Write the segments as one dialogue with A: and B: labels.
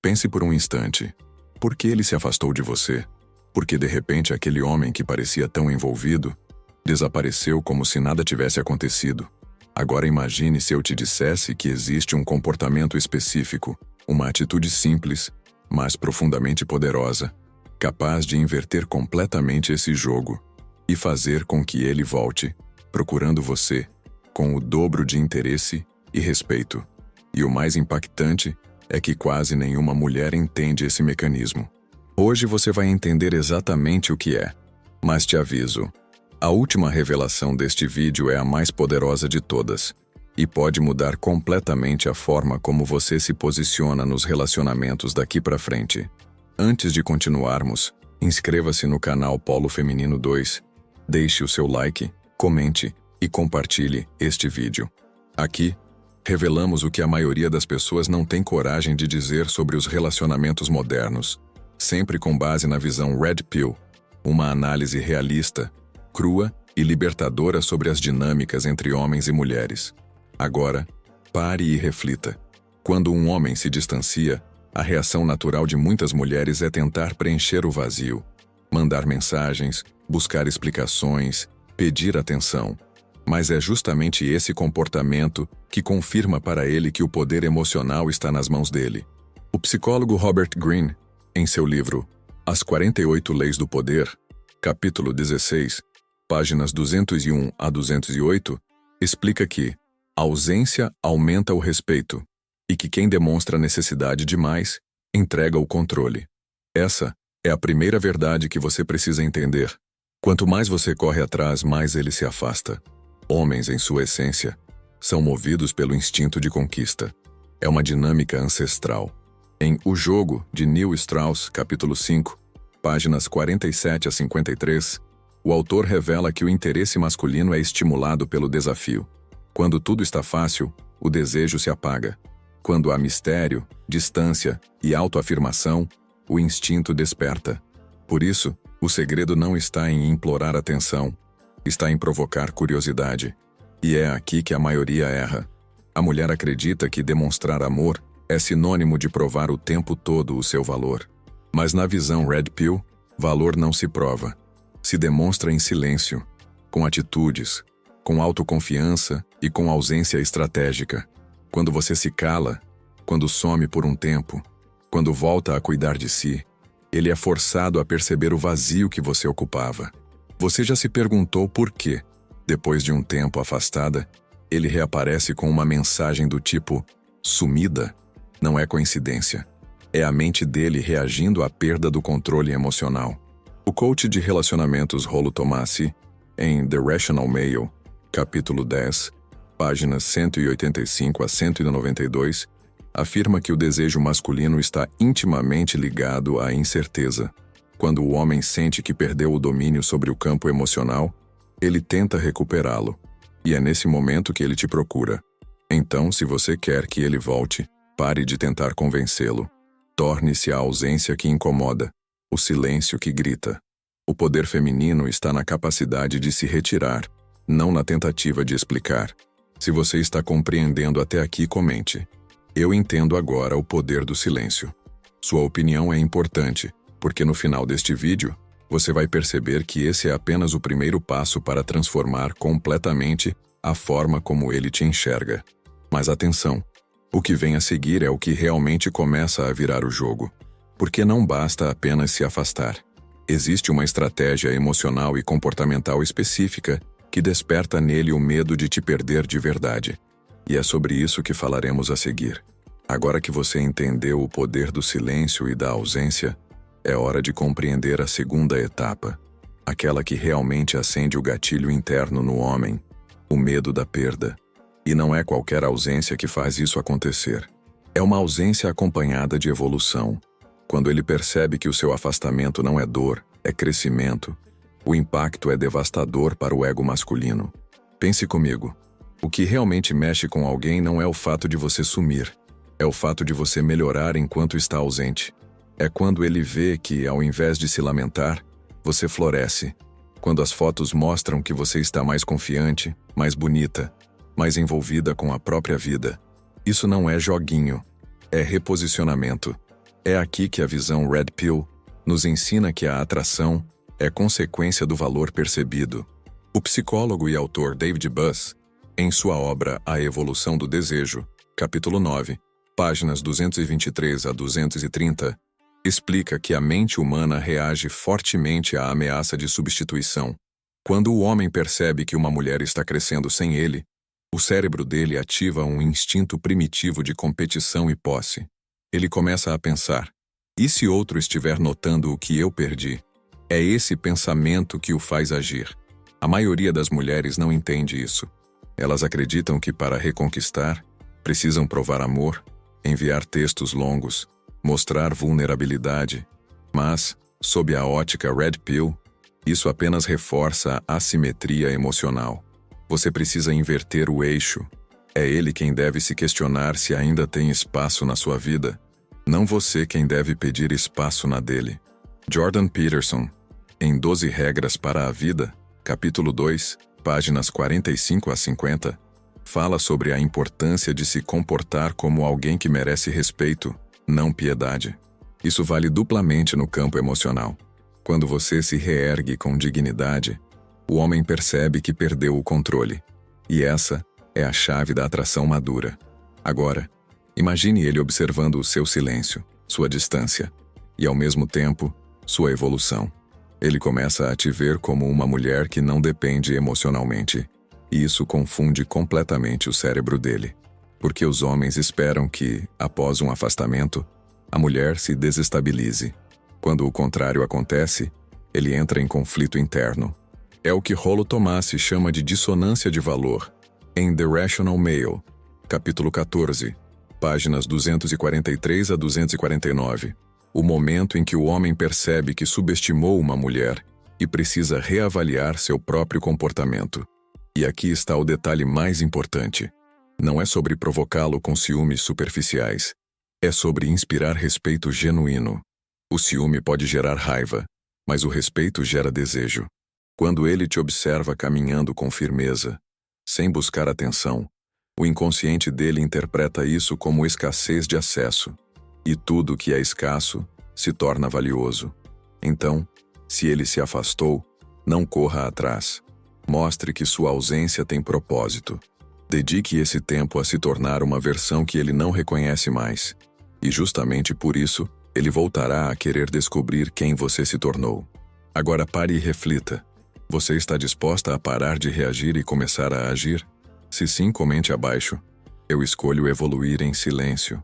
A: Pense por um instante. Por que ele se afastou de você? Porque de repente aquele homem que parecia tão envolvido desapareceu como se nada tivesse acontecido. Agora imagine se eu te dissesse que existe um comportamento específico, uma atitude simples, mas profundamente poderosa, capaz de inverter completamente esse jogo e fazer com que ele volte, procurando você, com o dobro de interesse e respeito. E o mais impactante é que quase nenhuma mulher entende esse mecanismo. Hoje você vai entender exatamente o que é, mas te aviso, a última revelação deste vídeo é a mais poderosa de todas e pode mudar completamente a forma como você se posiciona nos relacionamentos daqui para frente. Antes de continuarmos, inscreva-se no canal Polo Feminino 2, deixe o seu like, comente e compartilhe este vídeo. Aqui, revelamos o que a maioria das pessoas não tem coragem de dizer sobre os relacionamentos modernos, sempre com base na visão Red Pill, uma análise realista, crua e libertadora sobre as dinâmicas entre homens e mulheres. Agora, pare e reflita. Quando um homem se distancia, a reação natural de muitas mulheres é tentar preencher o vazio, mandar mensagens, buscar explicações, pedir atenção. Mas é justamente esse comportamento que confirma para ele que o poder emocional está nas mãos dele. O psicólogo Robert Greene, em seu livro As 48 Leis do Poder, capítulo 16, páginas 201 a 208, explica que a ausência aumenta o respeito e que quem demonstra necessidade demais entrega o controle. Essa é a primeira verdade que você precisa entender. Quanto mais você corre atrás, mais ele se afasta. Homens, em sua essência, são movidos pelo instinto de conquista. É uma dinâmica ancestral. Em O Jogo, de Neil Strauss, capítulo 5, páginas 47 a 53, o autor revela que o interesse masculino é estimulado pelo desafio. Quando tudo está fácil, o desejo se apaga. Quando há mistério, distância e autoafirmação, o instinto desperta. Por isso, o segredo não está em implorar atenção, está em provocar curiosidade. E é aqui que a maioria erra. A mulher acredita que demonstrar amor é sinônimo de provar o tempo todo o seu valor. Mas na visão Red Pill, valor não se prova. Se demonstra em silêncio, com atitudes, com autoconfiança e com ausência estratégica. Quando você se cala, quando some por um tempo, quando volta a cuidar de si, ele é forçado a perceber o vazio que você ocupava. Você já se perguntou por quê, depois de um tempo afastada, ele reaparece com uma mensagem do tipo sumida? Não é coincidência. É a mente dele reagindo à perda do controle emocional. O coach de relacionamentos Rollo Tomassi, em The Rational Male, capítulo 10, páginas 185 a 192, afirma que o desejo masculino está intimamente ligado à incerteza. Quando o homem sente que perdeu o domínio sobre o campo emocional, ele tenta recuperá-lo, e é nesse momento que ele te procura. Então, se você quer que ele volte, pare de tentar convencê-lo. Torne-se a ausência que incomoda, o silêncio que grita. O poder feminino está na capacidade de se retirar, não na tentativa de explicar. Se você está compreendendo até aqui, comente. Eu entendo agora o poder do silêncio. Sua opinião é importante, porque no final deste vídeo, você vai perceber que esse é apenas o primeiro passo para transformar completamente a forma como ele te enxerga. Mas atenção, o que vem a seguir é o que realmente começa a virar o jogo. Porque não basta apenas se afastar. Existe uma estratégia emocional e comportamental específica que desperta nele o medo de te perder de verdade. E é sobre isso que falaremos a seguir. Agora que você entendeu o poder do silêncio e da ausência, é hora de compreender a segunda etapa, aquela que realmente acende o gatilho interno no homem, o medo da perda. E não é qualquer ausência que faz isso acontecer. É uma ausência acompanhada de evolução. Quando ele percebe que o seu afastamento não é dor, é crescimento, o impacto é devastador para o ego masculino. Pense comigo. O que realmente mexe com alguém não é o fato de você sumir, é o fato de você melhorar enquanto está ausente. É quando ele vê que, ao invés de se lamentar, você floresce. Quando as fotos mostram que você está mais confiante, mais bonita, mais envolvida com a própria vida. Isso não é joguinho, é reposicionamento. É aqui que a visão Red Pill nos ensina que a atração é consequência do valor percebido. O psicólogo e autor David Buss, em sua obra A Evolução do Desejo, capítulo 9, páginas 223 a 230, explica que a mente humana reage fortemente à ameaça de substituição. Quando o homem percebe que uma mulher está crescendo sem ele, o cérebro dele ativa um instinto primitivo de competição e posse. Ele começa a pensar: e se outro estiver notando o que eu perdi? É esse pensamento que o faz agir. A maioria das mulheres não entende isso. Elas acreditam que para reconquistar, precisam provar amor, enviar textos longos, mostrar vulnerabilidade. Mas, sob a ótica Red Pill, isso apenas reforça a assimetria emocional. Você precisa inverter o eixo. É ele quem deve se questionar se ainda tem espaço na sua vida, não você quem deve pedir espaço na dele. Jordan Peterson, em 12 Regras para a Vida, capítulo 2, páginas 45 a 50, fala sobre a importância de se comportar como alguém que merece respeito, não piedade. Isso vale duplamente no campo emocional. Quando você se reergue com dignidade, o homem percebe que perdeu o controle. E essa é a chave da atração madura. Agora, imagine ele observando o seu silêncio, sua distância, e ao mesmo tempo, sua evolução. Ele começa a te ver como uma mulher que não depende emocionalmente, e isso confunde completamente o cérebro dele. Porque os homens esperam que, após um afastamento, a mulher se desestabilize. Quando o contrário acontece, ele entra em conflito interno. É o que Rollo Tomassi chama de dissonância de valor, em The Rational Male, capítulo 14, páginas 243 a 249. O momento em que o homem percebe que subestimou uma mulher e precisa reavaliar seu próprio comportamento. E aqui está o detalhe mais importante. Não é sobre provocá-lo com ciúmes superficiais. É sobre inspirar respeito genuíno. O ciúme pode gerar raiva, mas o respeito gera desejo. Quando ele te observa caminhando com firmeza, sem buscar atenção, o inconsciente dele interpreta isso como escassez de acesso. E tudo que é escasso se torna valioso. Então, se ele se afastou, não corra atrás. Mostre que sua ausência tem propósito. Dedique esse tempo a se tornar uma versão que ele não reconhece mais. E justamente por isso, ele voltará a querer descobrir quem você se tornou. Agora pare e reflita. Você está disposta a parar de reagir e começar a agir? Se sim, comente abaixo. Eu escolho evoluir em silêncio.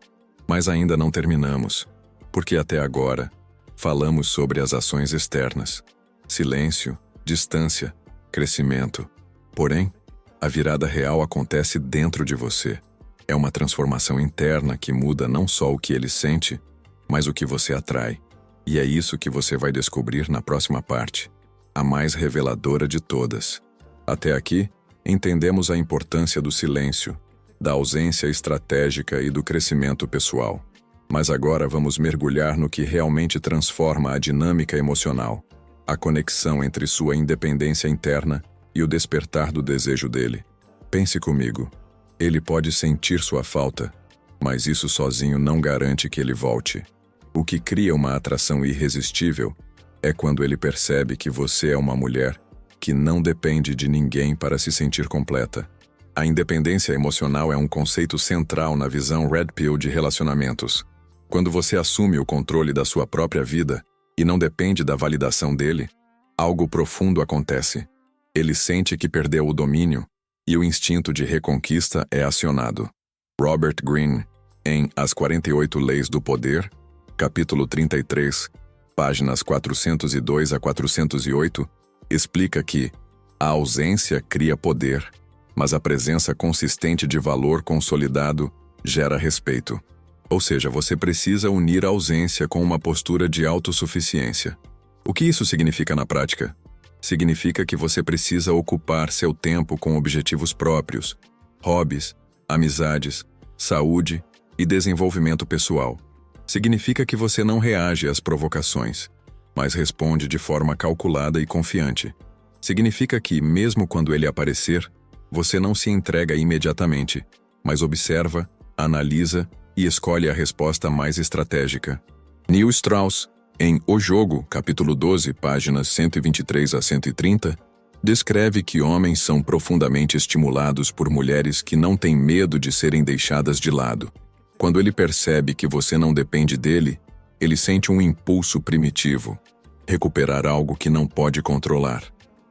A: Mas ainda não terminamos, porque até agora falamos sobre as ações externas. Silêncio, distância, crescimento. Porém, a virada real acontece dentro de você. É uma transformação interna que muda não só o que ele sente, mas o que você atrai. E é isso que você vai descobrir na próxima parte, a mais reveladora de todas. Até aqui, entendemos a importância do silêncio, da ausência estratégica e do crescimento pessoal. Mas agora vamos mergulhar no que realmente transforma a dinâmica emocional, a conexão entre sua independência interna e o despertar do desejo dele. Pense comigo. Ele pode sentir sua falta, mas isso sozinho não garante que ele volte. O que cria uma atração irresistível é quando ele percebe que você é uma mulher que não depende de ninguém para se sentir completa. A independência emocional é um conceito central na visão Red Pill de relacionamentos. Quando você assume o controle da sua própria vida e não depende da validação dele, algo profundo acontece. Ele sente que perdeu o domínio e o instinto de reconquista é acionado. Robert Greene, em As 48 Leis do Poder, capítulo 33, páginas 402 a 408, explica que a ausência cria poder, mas a presença consistente de valor consolidado gera respeito. Ou seja, você precisa unir a ausência com uma postura de autossuficiência. O que isso significa na prática? Significa que você precisa ocupar seu tempo com objetivos próprios, hobbies, amizades, saúde e desenvolvimento pessoal. Significa que você não reage às provocações, mas responde de forma calculada e confiante. Significa que, mesmo quando ele aparecer, você não se entrega imediatamente, mas observa, analisa e escolhe a resposta mais estratégica. Neil Strauss, em O Jogo, capítulo 12, páginas 123 a 130, descreve que homens são profundamente estimulados por mulheres que não têm medo de serem deixadas de lado. Quando ele percebe que você não depende dele, ele sente um impulso primitivo, recuperar algo que não pode controlar.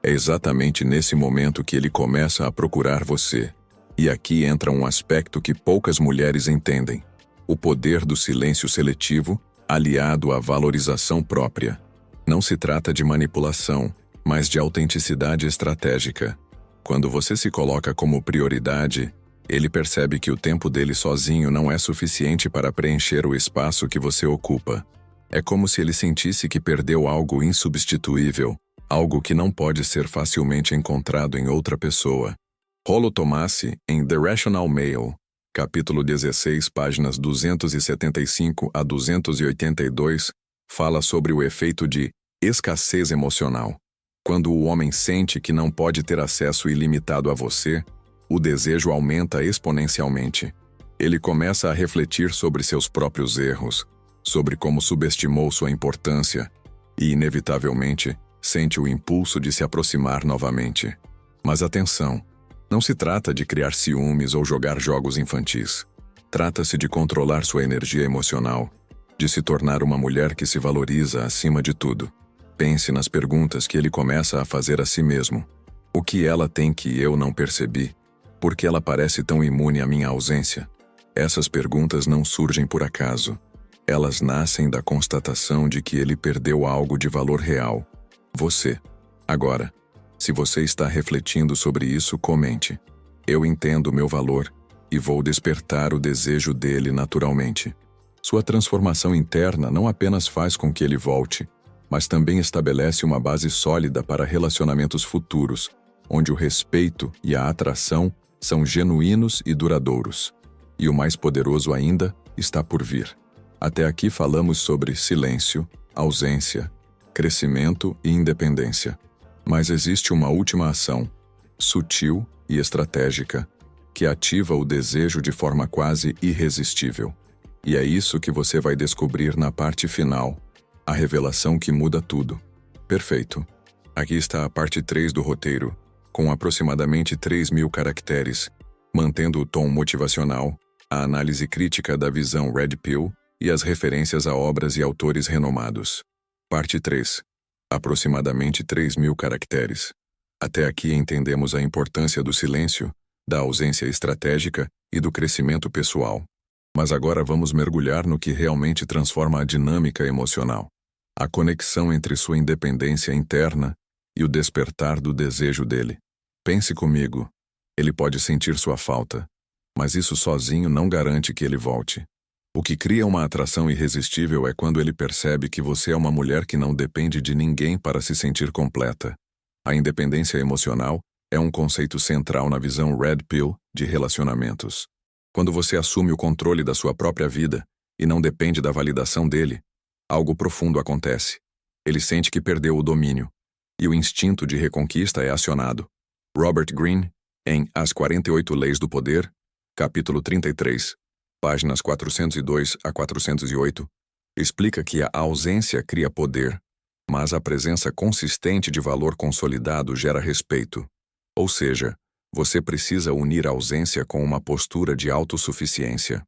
A: É exatamente nesse momento que ele começa a procurar você. E aqui entra um aspecto que poucas mulheres entendem: o poder do silêncio seletivo, aliado à valorização própria. Não se trata de manipulação, mas de autenticidade estratégica. Quando você se coloca como prioridade, ele percebe que o tempo dele sozinho não é suficiente para preencher o espaço que você ocupa. É como se ele sentisse que perdeu algo insubstituível, algo que não pode ser facilmente encontrado em outra pessoa. Rollo Tomassi, em The Rational Male, capítulo 16, páginas 275 a 282, fala sobre o efeito de escassez emocional. Quando o homem sente que não pode ter acesso ilimitado a você, o desejo aumenta exponencialmente. Ele começa a refletir sobre seus próprios erros, sobre como subestimou sua importância e, inevitavelmente, sente o impulso de se aproximar novamente. Mas atenção! Não se trata de criar ciúmes ou jogar jogos infantis. Trata-se de controlar sua energia emocional, de se tornar uma mulher que se valoriza acima de tudo. Pense nas perguntas que ele começa a fazer a si mesmo. O que ela tem que eu não percebi? Por que ela parece tão imune à minha ausência? Essas perguntas não surgem por acaso. Elas nascem da constatação de que ele perdeu algo de valor real: você. Agora, se você está refletindo sobre isso, comente. Eu entendo o meu valor e vou despertar o desejo dele naturalmente. Sua transformação interna não apenas faz com que ele volte, mas também estabelece uma base sólida para relacionamentos futuros, onde o respeito e a atração são genuínos e duradouros. E o mais poderoso ainda está por vir. Até aqui falamos sobre silêncio, ausência, crescimento e independência. Mas existe uma última ação, sutil e estratégica, que ativa o desejo de forma quase irresistível. E é isso que você vai descobrir na parte final, a revelação que muda tudo. Perfeito. Aqui está a parte 3 do roteiro, com aproximadamente 3.000 caracteres, mantendo o tom motivacional, a análise crítica da visão Red Pill e as referências a obras e autores renomados. Parte 3. Aproximadamente 3.000 caracteres. Até aqui entendemos a importância do silêncio, da ausência estratégica e do crescimento pessoal. Mas agora vamos mergulhar no que realmente transforma a dinâmica emocional. A conexão entre sua independência interna e o despertar do desejo dele. Pense comigo. Ele pode sentir sua falta, mas isso sozinho não garante que ele volte. O que cria uma atração irresistível é quando ele percebe que você é uma mulher que não depende de ninguém para se sentir completa. A independência emocional é um conceito central na visão Red Pill de relacionamentos. Quando você assume o controle da sua própria vida e não depende da validação dele, algo profundo acontece. Ele sente que perdeu o domínio, e o instinto de reconquista é acionado. Robert Greene, em As 48 Leis do Poder, capítulo 33, páginas 402 a 408, explica que a ausência cria poder, mas a presença consistente de valor consolidado gera respeito. Ou seja, você precisa unir a ausência com uma postura de autossuficiência.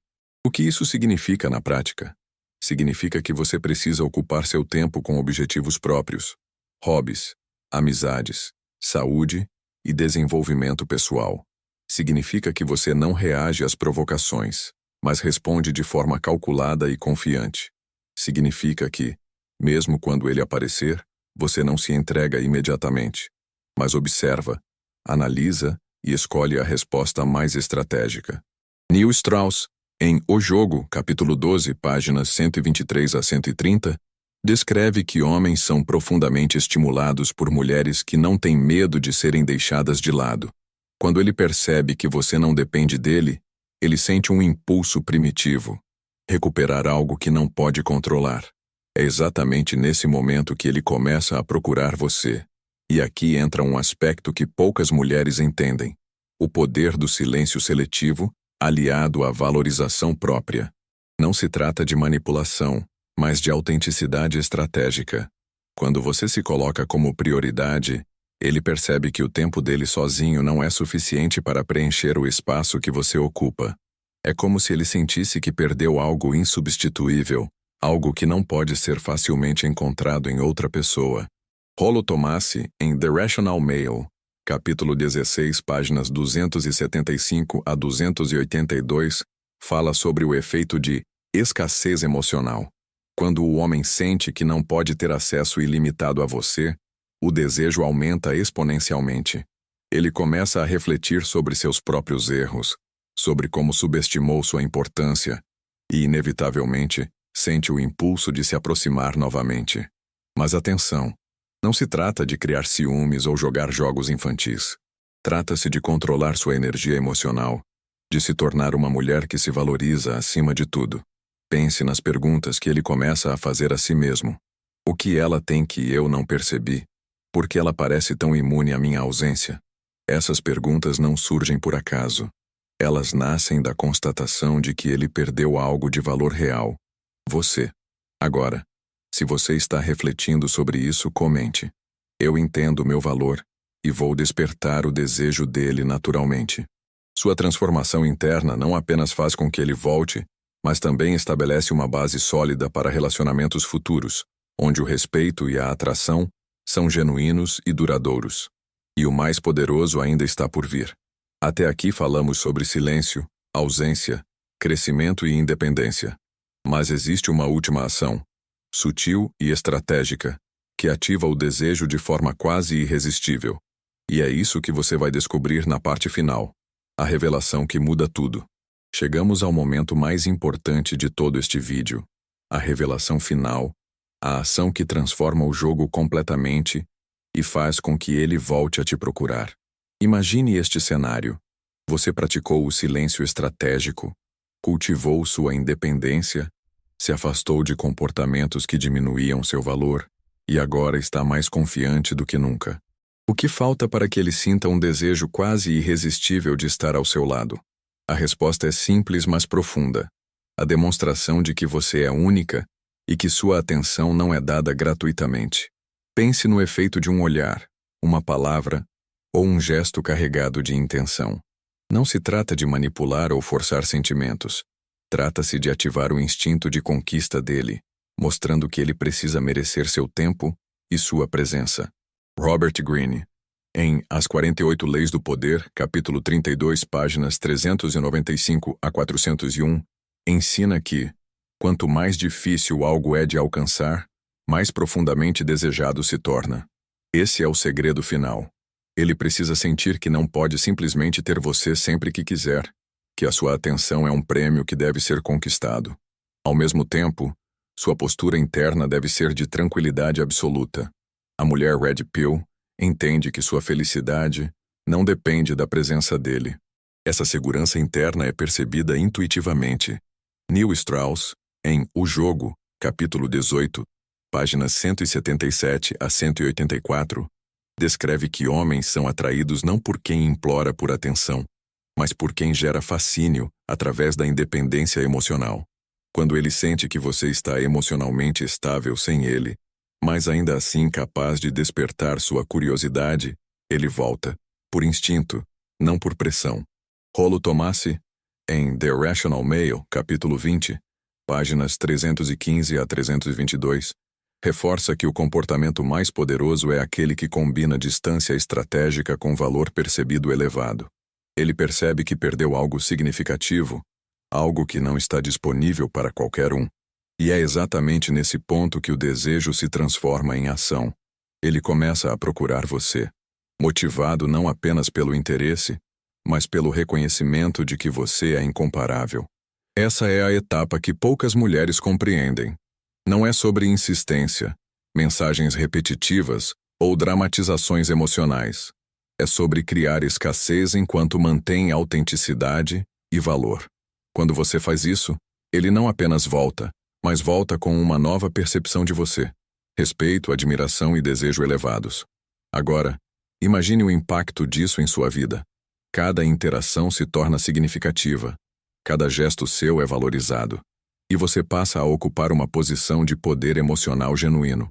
A: O que isso significa na prática? Significa que você precisa ocupar seu tempo com objetivos próprios, hobbies, amizades, saúde e desenvolvimento pessoal. Significa que você não reage às provocações, mas responde de forma calculada e confiante. Significa que, mesmo quando ele aparecer, você não se entrega imediatamente, mas observa, analisa e escolhe a resposta mais estratégica. Neil Strauss, em O Jogo, capítulo 12, páginas 123 a 130, descreve que homens são profundamente estimulados por mulheres que não têm medo de serem deixadas de lado. Quando ele percebe que você não depende dele, ele sente um impulso primitivo, recuperar algo que não pode controlar. É exatamente nesse momento que ele começa a procurar você. E aqui entra um aspecto que poucas mulheres entendem: o poder do silêncio seletivo, aliado à valorização própria. Não se trata de manipulação, mas de autenticidade estratégica. Quando você se coloca como prioridade, ele percebe que o tempo dele sozinho não é suficiente para preencher o espaço que você ocupa. É como se ele sentisse que perdeu algo insubstituível, algo que não pode ser facilmente encontrado em outra pessoa. Rollo Tomassi, em The Rational Male, capítulo 16, páginas 275 a 282, fala sobre o efeito de escassez emocional. Quando o homem sente que não pode ter acesso ilimitado a você, o desejo aumenta exponencialmente. Ele começa a refletir sobre seus próprios erros, sobre como subestimou sua importância, e, inevitavelmente, sente o impulso de se aproximar novamente. Mas atenção, não se trata de criar ciúmes ou jogar jogos infantis. Trata-se de controlar sua energia emocional, de se tornar uma mulher que se valoriza acima de tudo. Pense nas perguntas que ele começa a fazer a si mesmo. O que ela tem que eu não percebi? Por que ela parece tão imune à minha ausência? Essas perguntas não surgem por acaso. Elas nascem da constatação de que ele perdeu algo de valor real. Você. Agora, se você está refletindo sobre isso, comente. Eu entendo meu valor e vou despertar o desejo dele naturalmente. Sua transformação interna não apenas faz com que ele volte, mas também estabelece uma base sólida para relacionamentos futuros, onde o respeito e a atração são genuínos e duradouros. E o mais poderoso ainda está por vir. Até aqui falamos sobre silêncio, ausência, crescimento e independência. Mas existe uma última ação, sutil e estratégica, que ativa o desejo de forma quase irresistível. E é isso que você vai descobrir na parte final, a revelação que muda tudo. Chegamos ao momento mais importante de todo este vídeo, a revelação final, a ação que transforma o jogo completamente e faz com que ele volte a te procurar. Imagine este cenário. Você praticou o silêncio estratégico, cultivou sua independência, se afastou de comportamentos que diminuíam seu valor e agora está mais confiante do que nunca. O que falta para que ele sinta um desejo quase irresistível de estar ao seu lado? A resposta é simples, mas profunda. A demonstração de que você é única e que sua atenção não é dada gratuitamente. Pense no efeito de um olhar, uma palavra ou um gesto carregado de intenção. Não se trata de manipular ou forçar sentimentos. Trata-se de ativar o instinto de conquista dele, mostrando que ele precisa merecer seu tempo e sua presença. Robert Greene, em As 48 Leis do Poder, capítulo 32, páginas 395 a 401, ensina que, quanto mais difícil algo é de alcançar, mais profundamente desejado se torna. Esse é o segredo final. Ele precisa sentir que não pode simplesmente ter você sempre que quiser, que a sua atenção é um prêmio que deve ser conquistado. Ao mesmo tempo, sua postura interna deve ser de tranquilidade absoluta. A mulher Red Pill entende que sua felicidade não depende da presença dele. Essa segurança interna é percebida intuitivamente. Neil Strauss, em O Jogo, capítulo 18, páginas 177 a 184, descreve que homens são atraídos não por quem implora por atenção, mas por quem gera fascínio através da independência emocional. Quando ele sente que você está emocionalmente estável sem ele, mas ainda assim capaz de despertar sua curiosidade, ele volta, por instinto, não por pressão. Rollo Tomassi, em The Rational Male, capítulo 20, páginas 315 a 322, reforça que o comportamento mais poderoso é aquele que combina distância estratégica com valor percebido elevado. Ele percebe que perdeu algo significativo, algo que não está disponível para qualquer um. E é exatamente nesse ponto que o desejo se transforma em ação. Ele começa a procurar você, motivado não apenas pelo interesse, mas pelo reconhecimento de que você é incomparável. Essa é a etapa que poucas mulheres compreendem. Não é sobre insistência, mensagens repetitivas ou dramatizações emocionais. É sobre criar escassez enquanto mantém autenticidade e valor. Quando você faz isso, ele não apenas volta, mas volta com uma nova percepção de você. Respeito, admiração e desejo elevados. Agora, imagine o impacto disso em sua vida. Cada interação se torna significativa. Cada gesto seu é valorizado. E você passa a ocupar uma posição de poder emocional genuíno.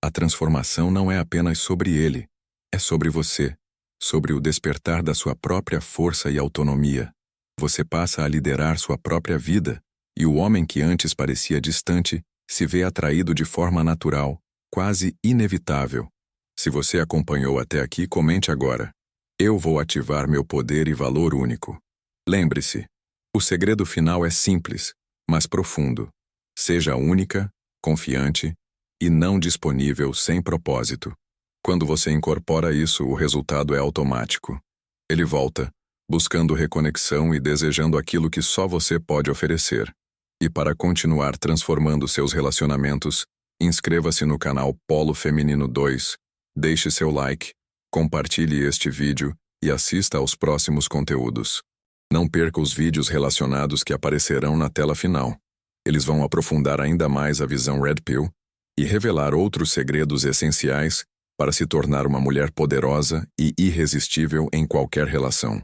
A: A transformação não é apenas sobre ele, é sobre você, sobre o despertar da sua própria força e autonomia. Você passa a liderar sua própria vida, e o homem que antes parecia distante se vê atraído de forma natural, quase inevitável. Se você acompanhou até aqui, comente agora. Eu vou ativar meu poder e valor único. Lembre-se, o segredo final é simples, mas profundo. Seja única, confiante e não disponível sem propósito. Quando você incorpora isso, o resultado é automático. Ele volta, buscando reconexão e desejando aquilo que só você pode oferecer. E para continuar transformando seus relacionamentos, inscreva-se no canal Polo Feminino 2, deixe seu like, compartilhe este vídeo e assista aos próximos conteúdos. Não perca os vídeos relacionados que aparecerão na tela final. Eles vão aprofundar ainda mais a visão Red Pill e revelar outros segredos essenciais para se tornar uma mulher poderosa e irresistível em qualquer relação.